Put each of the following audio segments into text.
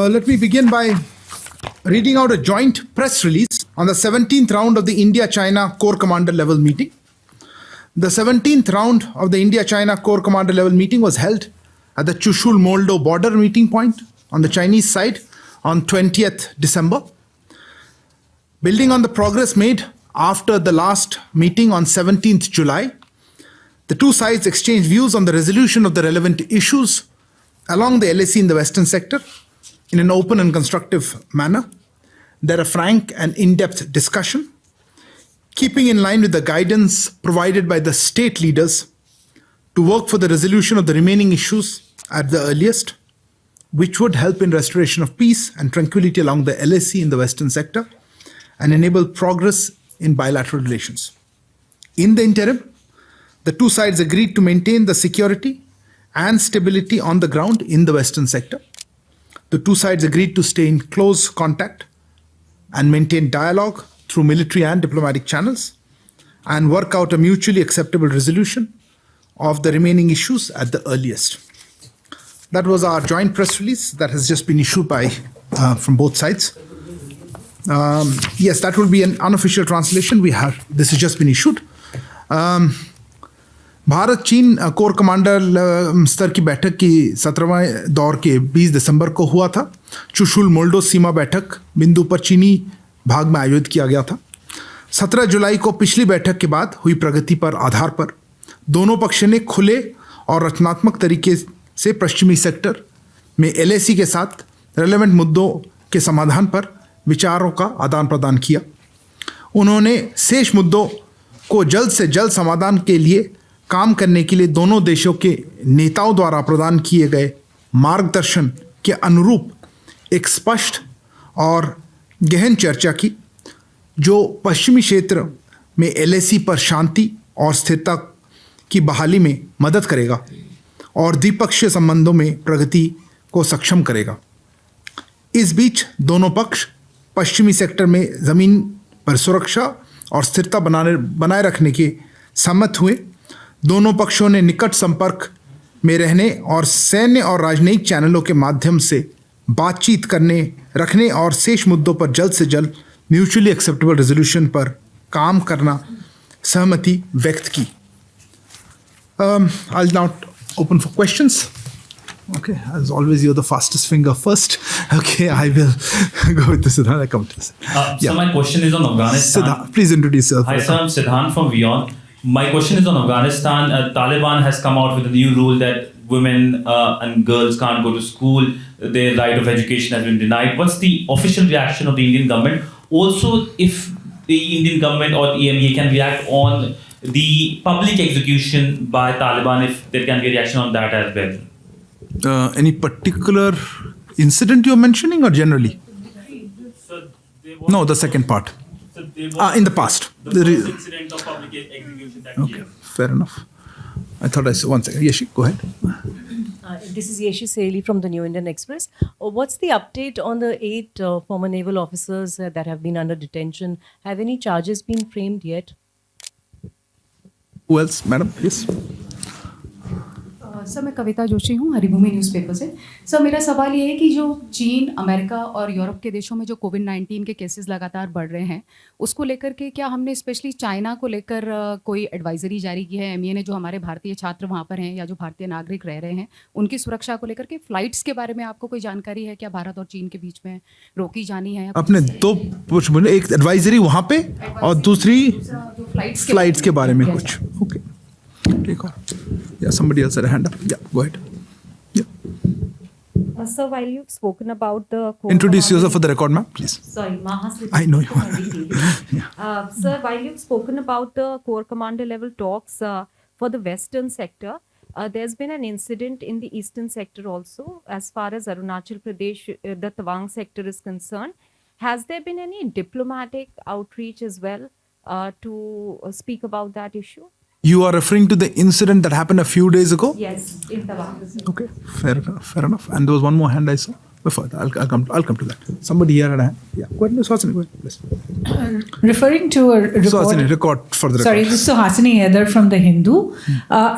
Let me begin by reading out a joint press release on the 17th round of the India-China Corps Commander level meeting. The 17th round of the India-China Corps Commander level meeting was held at the Chushul-Moldo border meeting point on the Chinese side on 20th December. Building on the progress made after the last meeting on 17th July, the two sides exchanged views on the resolution of the relevant issues along the LAC in the Western sector in an open and constructive manner. There a frank and in-depth discussion, keeping in line with the guidance provided by the state leaders to work for the resolution of the remaining issues at the earliest, which would help in restoration of peace and tranquility along the LAC in the Western sector and enable progress in bilateral relations. In the interim, the two sides agreed to maintain the security and stability on the ground in the Western sector. The two sides agreed to stay in close contact and maintain dialogue through military and diplomatic channels and work out a mutually acceptable resolution of the remaining issues at the earliest. That was our joint press release that has just been issued by from both sides. Yes, that will be an unofficial translation. This has just been issued. Bharat चीन core commander स्तर की बैठक की 17वें दौर के 20 दिसंबर को हुआ था। चुशुल मोल्डो सीमा बैठक बिंदु पर चीनी भाग में आयोजित किया गया था। 17 जुलाई को पिछली बैठक के बाद हुई प्रगति पर आधार पर दोनों पक्ष ने खुले और रचनात्मक तरीके से पश्चिमी सेक्टर में LAC के साथ रेलेवेंट मुद्दों के समाधान पर विचारों का आदान प्रदान किया। उन्होंने शेष मुद्दों को जल्द से जल्द समाधान के लिए काम करने के लिए दोनों देशों के नेताओं द्वारा प्रदान किए गए मार्गदर्शन के अनुरूप एक स्पष्ट और गहन चर्चा की, जो पश्चिमी क्षेत्र में LAC पर शांति और स्थिरता की बहाली में मदद करेगा और द्विपक्षीय संबंधों में प्रगति को सक्षम करेगा। इस बीच दोनों पक्ष पश्चिमी सेक्टर में ज़मीन पर सुरक्षा और स्थिरता बनाए रखने के सहमत हुए। दोनों पक्षों ने निकट संपर्क में रहने और सैन्य और राजनयिक चैनलों के माध्यम से बातचीत रखने और शेष मुद्दों पर जल्द से जल्द म्यूचुअली एक्सेप्टेबल रेजोल्यूशन पर काम करना सहमति व्यक्त की। I'll now open for questions. Okay, as always, you're the fastest finger first. Okay, I will go with the Siddhant. I come to this. So my question is on Afghanistan. Siddhant, please introduce yourself. Hi, sir. I'm Siddhant from Vion. My question is on Afghanistan. Taliban has come out with a new rule that women and girls can't go to school. Their right of education has been denied. What's the official reaction of the Indian government? Also, if the Indian government or MEA can react on the public execution by Taliban, if there can be a reaction on that as well. Any particular incident you're mentioning or generally? No, the second part. In the past. The first incident of public execution that okay, fair enough. I thought I saw one second. Yeshi, go ahead. This is Yeshi Saili from the New Indian Express. What's the update on the 8 former naval officers that have been under detention? Have any charges been framed yet? Who else, madam? Yes. Sir मैं कविता जोशी हूँ Haribhoomi newspaper से। Sir मेरा सवाल ये है कि जो चीन, अमेरिका और यूरोप के देशों में जो कोविड-19 के केसेस लगातार बढ़ रहे हैं, उसको लेकर के क्या हमने स्पेशली चाइना को लेकर कोई एडवाइजरी जारी की है MEA ने, जो हमारे भारतीय छात्र वहाँ पर हैं या जो भारतीय नागरिक रह रहे हैं, उनकी सुरक्षा को लेकर के फ्लाइट्स के बारे में आपको कोई जानकारी है क्या? भारत और चीन के बीच में रोकी जानी है? अपने दो एक एडवाइजरी वहाँ पे और दूसरी फ्लाइट्स के बारे में कुछ। Okay, take on. Yeah, somebody else had a hand up. Yeah, go ahead. Yeah. Sir, while you've spoken about the... Introduce yourself for the record, ma'am, please. Sorry, I know you. Yeah. Sir, while you've spoken about the Corps Commander level talks for the Western sector, there's been an incident in the Eastern sector also, as far as Arunachal Pradesh, the Tawang sector is concerned. Has there been any diplomatic outreach as well to speak about that issue? You are referring to the incident that happened a few days ago? Yes, in Tawang. Okay, fair enough. And there was one more hand I saw. before that. I'll come to that. Somebody here and I. Yeah, go ahead, Ms. Hasani, go ahead, please. Referring to a report. Hasani, record for the record. Sorry, this is Suhasini Heather from The Hindu.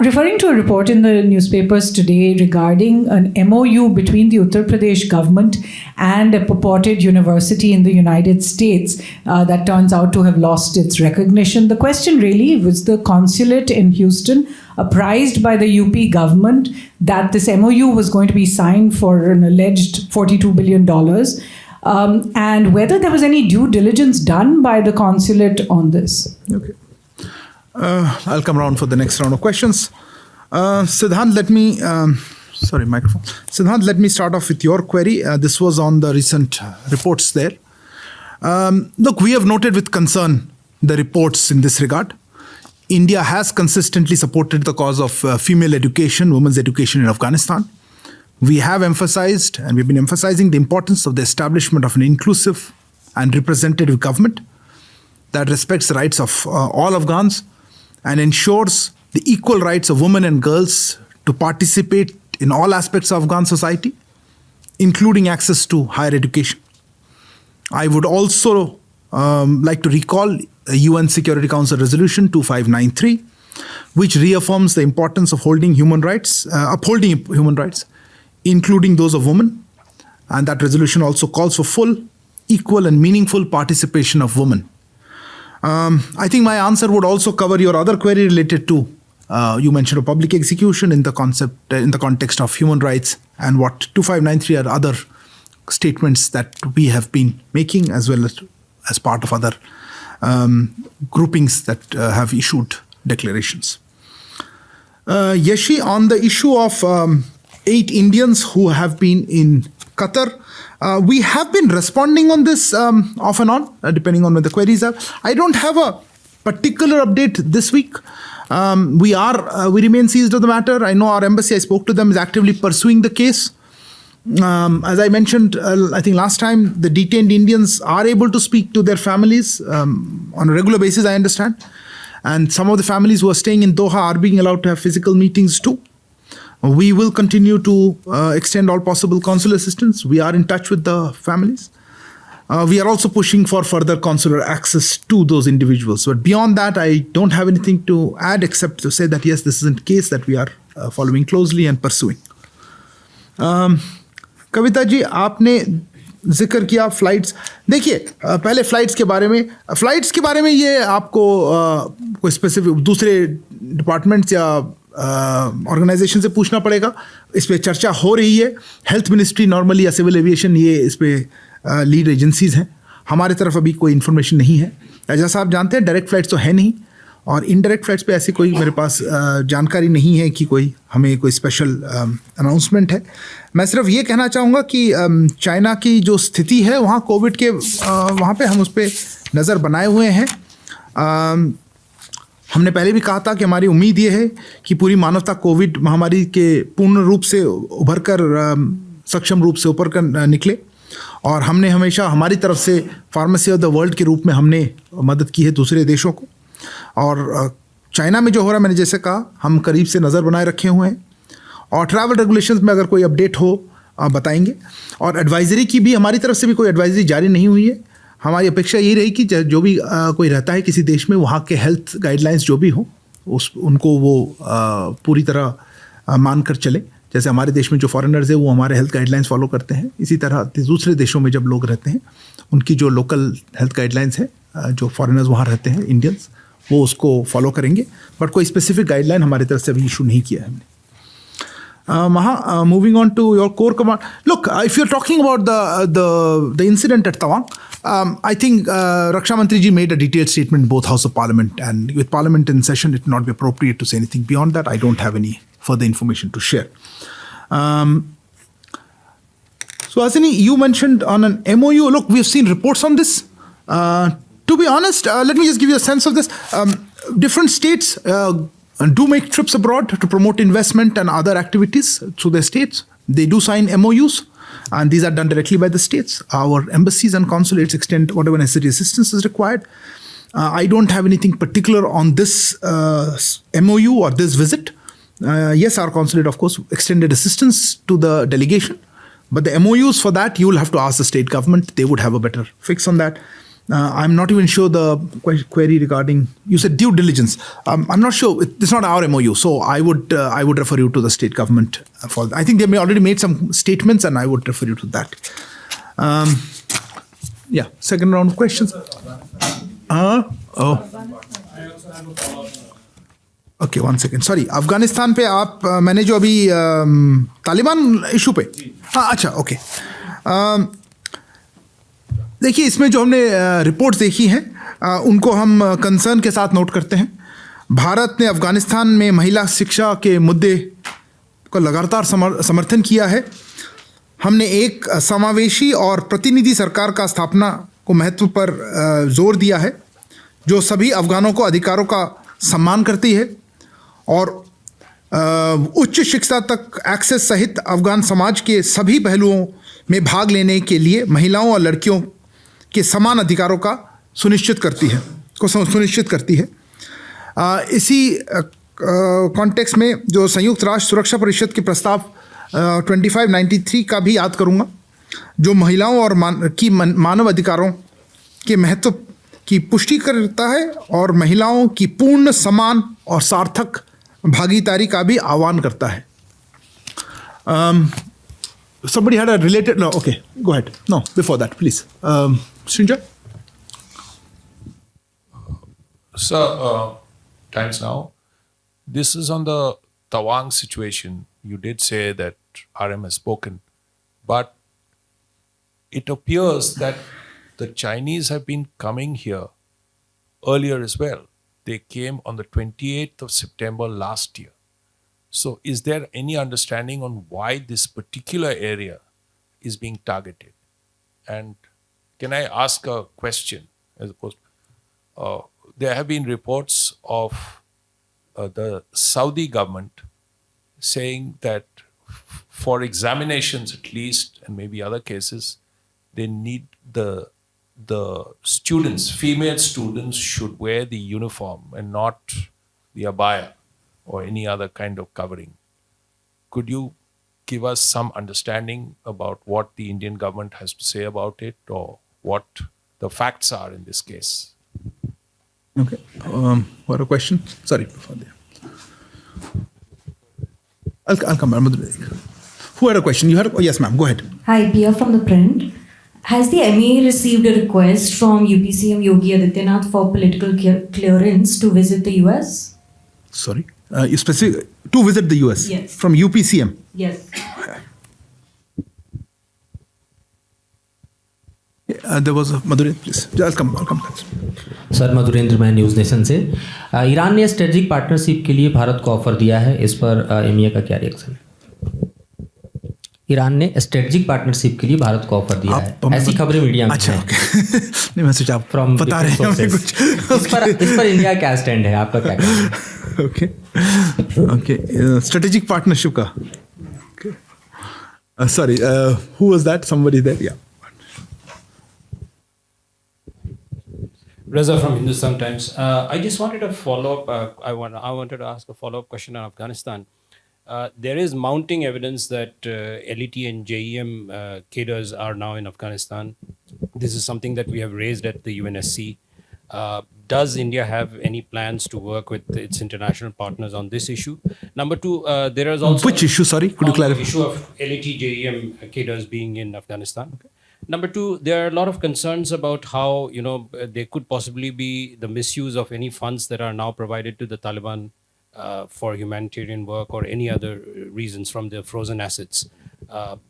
Referring to a report in the newspapers today regarding an MOU between the Uttar Pradesh government and a purported university in the United States that turns out to have lost its recognition. The question really was the consulate in Houston apprised by the UP government that this MOU was going to be signed for an alleged $42 billion. And whether there was any due diligence done by the consulate on this. Okay. I'll come around for the next round of questions. Siddhant, let me, microphone. Siddhant, let me start off with your query. This was on the recent reports there. Look, we have noted with concern the reports in this regard. India has consistently supported the cause of female education, women's education in Afghanistan. We have emphasized, and we've been emphasizing, the importance of the establishment of an inclusive and representative government that respects the rights of all Afghans and ensures the equal rights of women and girls to participate in all aspects of Afghan society, including access to higher education. I would also like to recall a UN Security Council Resolution 2593, which reaffirms the importance of upholding human rights, including those of women. And that resolution also calls for full, equal, and meaningful participation of women. I think my answer would also cover your other query related to, you mentioned a public execution in the context of human rights, and what 2593 are other statements that we have been making, as well as part of other groupings that have issued declarations. Yeshi, on the issue of 8 Indians who have been in Qatar, we have been responding on this off and on, depending on when the queries are. I don't have a particular update this week. We remain seized of the matter. I know our embassy, I spoke to them, is actively pursuing the case. As I mentioned, I think last time, the detained Indians are able to speak to their families on a regular basis, I understand. And some of the families who are staying in Doha are being allowed to have physical meetings too. We will continue to extend all possible consular assistance. We are in touch with the families. We are also pushing for further consular access to those individuals. But beyond that, I don't have anything to add except to say that, yes, this is a case that we are following closely and pursuing. Kavita ji, आपने जिक्र किया flights. देखिए, पहले flights के बारे में ये आपको कोई स्पेसिफिक दूसरे डिपार्टमेंट्स या ऑर्गेनाइजेशन से पूछना पड़ेगा. इस पे चर्चा हो रही है. हेल्थ मिनिस्ट्री नॉर्मली या सिविल एविएशन, ये इस पे लीड एजेंसीज हैं. हमारे तरफ अभी कोई इन्फॉर्मेशन नहीं है. जैसा आप जानते हैं, डायरेक्ट फ्लाइट्स तो है नहीं, और इनडायरेक्ट फ्लाइट्स पे ऐसी कोई मेरे पास जानकारी नहीं है कि हमें कोई स्पेशल अनाउंसमेंट है. मैं सिर्फ ये कहना चाहूँगा कि चाइना की जो स्थिति है वहाँ कोविड के वहाँ पे हम उस पर नज़र बनाए हुए हैं. हमने पहले भी कहा था कि हमारी उम्मीद ये है कि पूरी मानवता कोविड महामारी के पूर्ण रूप से उभर कर सक्षम रूप से ऊपर कर निकले. और हमने हमेशा हमारी तरफ से फार्मेसी ऑफ द वर्ल्ड के रूप में हमने मदद की है दूसरे देशों को. और चाइना में जो हो रहा है, मैंने जैसे कहा, हम करीब से नज़र बनाए रखे हुए हैं. और ट्रैवल रेगुलेशंस में अगर कोई अपडेट हो बताएंगे. और एडवाइजरी की भी हमारी तरफ से भी कोई एडवाइजरी जारी नहीं हुई है. हमारी अपेक्षा यही रही कि जो भी कोई रहता है किसी देश में, वहाँ के हेल्थ गाइडलाइंस जो भी हो उनको वो पूरी तरह मान कर चले. जैसे हमारे देश में जो फॉरेनर्स है वो हमारे हेल्थ गाइडलाइंस फॉलो करते हैं, इसी तरह दूसरे देशों में जब लोग रहते हैं उनकी जो लोकल हेल्थ गाइडलाइंस है, जो फॉरेनर्स वहाँ रहते हैं इंडियंस, वो उसको फॉलो करेंगे. बट कोई स्पेसिफिक गाइडलाइन हमारी तरफ से अभी इशू नहीं किया है हमने. Maha, moving on to your core command. Look, if you're talking about the incident at Tawang, I think Raksha Mantri ji made a detailed statement in both House of Parliament, and with Parliament in session, it would not be appropriate to say anything beyond that. I don't have any further information to share. So, Hasini, you mentioned on an MOU. Look, we've seen reports on this. To be honest, let me just give you a sense of this. Different states do make trips abroad to promote investment and other activities through their states. They do sign MOUs, and these are done directly by the states. Our embassies and consulates extend whatever necessary assistance is required. I don't have anything particular on this MOU or this visit. Yes, our consulate, of course, extended assistance to the delegation. But the MOUs for that, you will have to ask the state government. They would have a better fix on that. I'm not even sure the query regarding, you said due diligence. I'm not sure. It's not our MOU. So I would refer you to the state government. I think they may already made some statements, and I would refer you to that. Yeah, second round of questions. Okay one second sorry Afghanistan पे आप मैंने जो अभी Taliban issue पे हाँ अच्छा okay देखिए इसमें जो हमने रिपोर्ट्स देखी हैं उनको हम कंसर्न के साथ नोट करते हैं. भारत ने अफगानिस्तान में महिला शिक्षा के मुद्दे को लगातार समर्थन किया है. हमने एक समावेशी और प्रतिनिधि सरकार का स्थापना को महत्व पर जोर दिया है जो सभी अफगानों को अधिकारों का सम्मान करती है और उच्च शिक्षा तक एक्सेस सहित अफगान समाज के सभी पहलुओं में भाग लेने के लिए महिलाओं और लड़कियों के समान अधिकारों का सुनिश्चित करती है. इसी कॉन्टेक्स्ट में जो संयुक्त राष्ट्र सुरक्षा परिषद के प्रस्ताव 2593 का भी याद करूँगा जो महिलाओं और मानव अधिकारों के महत्व की पुष्टि करता है और महिलाओं की पूर्ण समान और सार्थक भागीदारी का भी आह्वान करता है. Somebody had a related, no, okay, go ahead. No, before that, please. Srinjay? Sir, thanks now. This is on the Tawang situation. You did say that RM has spoken, but it appears that the Chinese have been coming here earlier as well. They came on the 28th of September last year. So is there any understanding on why this particular area is being targeted? And can I ask a question as opposed? There have been reports of the Saudi government saying that for examinations at least, and maybe other cases, they need the students, female students should wear the uniform and not the abaya or any other kind of covering. Could you give us some understanding about what the Indian government has to say about it or what the facts are in this case? Okay. What a question? Sorry. I'll come back. Who had a question? You had a, yes, ma'am. Go ahead. Hi, Pia from ThePrint. Has the MEA received a request from UPCM Yogi Adityanath for political clearance to visit the US? Sorry. You specific to visit the US? Yes. From UPCM? Yes. There was a Madhurendra, please. I'll come back. Sir Madhurendra मैं news nation से. Iran ने strategic partnership के लिए भारत को offer दिया है, इस पर MEA का क्या रिएक्शन है? ईरान ने स्ट्रेटेजिक पार्टनरशिप के लिए भारत को ऑफर दिया है, ऐसी खबरें मीडिया में अच्छा, हैं. नहीं मैं सोचा आप बता रहे हैं कुछ. इस पर इंडिया क्या स्टैंड है, आपका क्या कहना है? ओके स्ट्रेटेजिक पार्टनरशिप का. Sorry, who was that? Somebody there? Yeah. Reza from Hindustan Times. I just wanted to follow up. I wanted to ask a follow-up question on Afghanistan. There is mounting evidence that LET and JEM cadres are now in Afghanistan. This is something that we have raised at the UNSC. Does India have any plans to work with its international partners on this issue? Number two, there is also... Which issue, sorry? Could you clarify? The issue of LET, JEM cadres being in Afghanistan. Okay. Number two, there are a lot of concerns about how, there could possibly be the misuse of any funds that are now provided to the Taliban for humanitarian work or any other reasons from their frozen assets.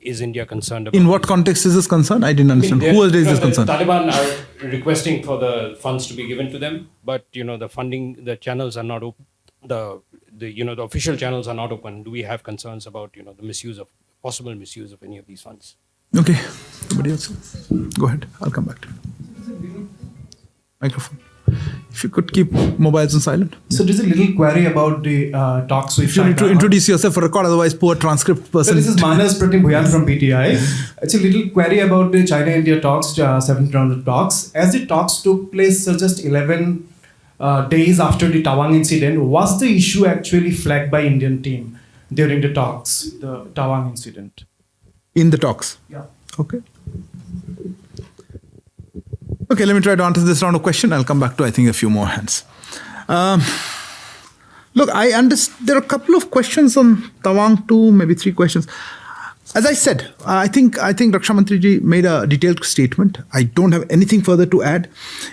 Is India concerned about In what context is this concern? I didn't understand. Who has raised this concern? The Taliban are requesting for the funds to be given to them, but the funding, the channels are not open. The official channels are not open. Do we have concerns about the possible misuse of any of these funds? Okay. Somebody else? Go ahead. I'll come back to you. Microphone. If you could keep mobiles on silent. So there's a little query about the talks with You need to China. introduce yourself for record, otherwise poor transcript person. So this is Manas Pratim Bhuyan from PTI. It's a little query about the China-India talks, 7th round of talks. As the talks took place just 11 days after the Tawang incident, was the issue actually flagged by Indian team during the talks, the Tawang incident? in the talks? Yeah. Okay. Okay, let me try to answer this round of question. I'll come back to, I think, a few more hands. Look, I understand there are a couple of questions on Tawang too, maybe 3 questions. As I said, I think Raksha Mantri ji made a detailed statement. I don't have anything further to add.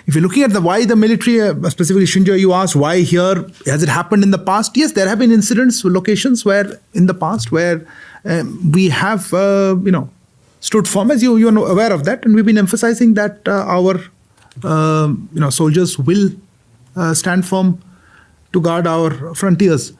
If you're looking at why the military, specifically Shinjo, you asked why here, has it happened in the past? Yes, there have been incidents, locations where in the past where we have, stood firm, as you're aware of that, and we've been emphasizing that our soldiers will stand firm to guard our frontiers.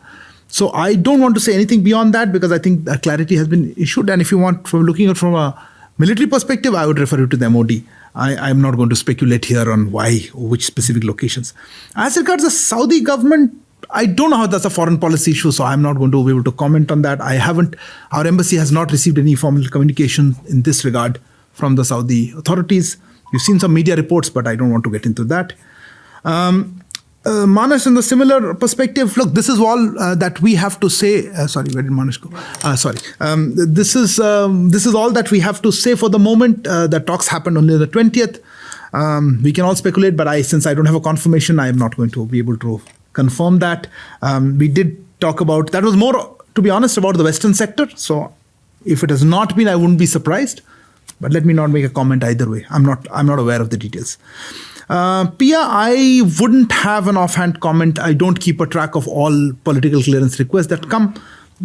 So I don't want to say anything beyond that because I think that clarity has been issued. And if you want, from looking at from a military perspective, I would refer you to the MOD. I'm not going to speculate here on why or which specific locations. As regards the Saudi government, I don't know how that's a foreign policy issue, so I'm not going to be able to comment on that. Our embassy has not received any formal communication in this regard from the Saudi authorities. You've seen some media reports, but I don't want to get into that. Manas, in the similar perspective, look, this is all that we have to say. Sorry, where did Manas go? This is all that we have to say for the moment. The talks happened only the 20th. We can all speculate, but since I don't have a confirmation, I am not going to be able to confirm that. We did talk about, that was more, to be honest, about the Western sector. So if it has not been, I wouldn't be surprised. But let me not make a comment either way. I'm not aware of the details. Pia, I wouldn't have an offhand comment. I don't keep a track of all political clearance requests that come.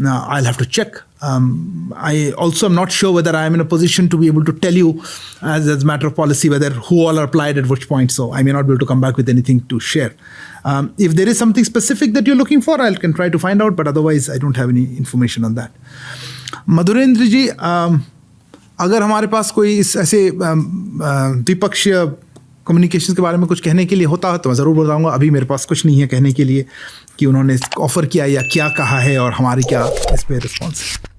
I'll have to check. I also am not sure whether I am in a position to be able to tell you as a matter of policy whether who all are applied at which point. So I may not be able to come back with anything to share. If there is something specific that you're looking for, I can try to find out. But otherwise, I don't have any information on that. Madhurendra ji, अगर हमारे पास कोई इस ऐसे द्विपक्षीय communication के बारे में कुछ कहने के लिए होता है तो मैं ज़रूर बताऊंगा. अभी मेरे पास कुछ नहीं है कहने के लिए कि उन्होंने ऑफ़र किया या क्या कहा है और हमारी क्या इस पर रिस्पॉन्स है.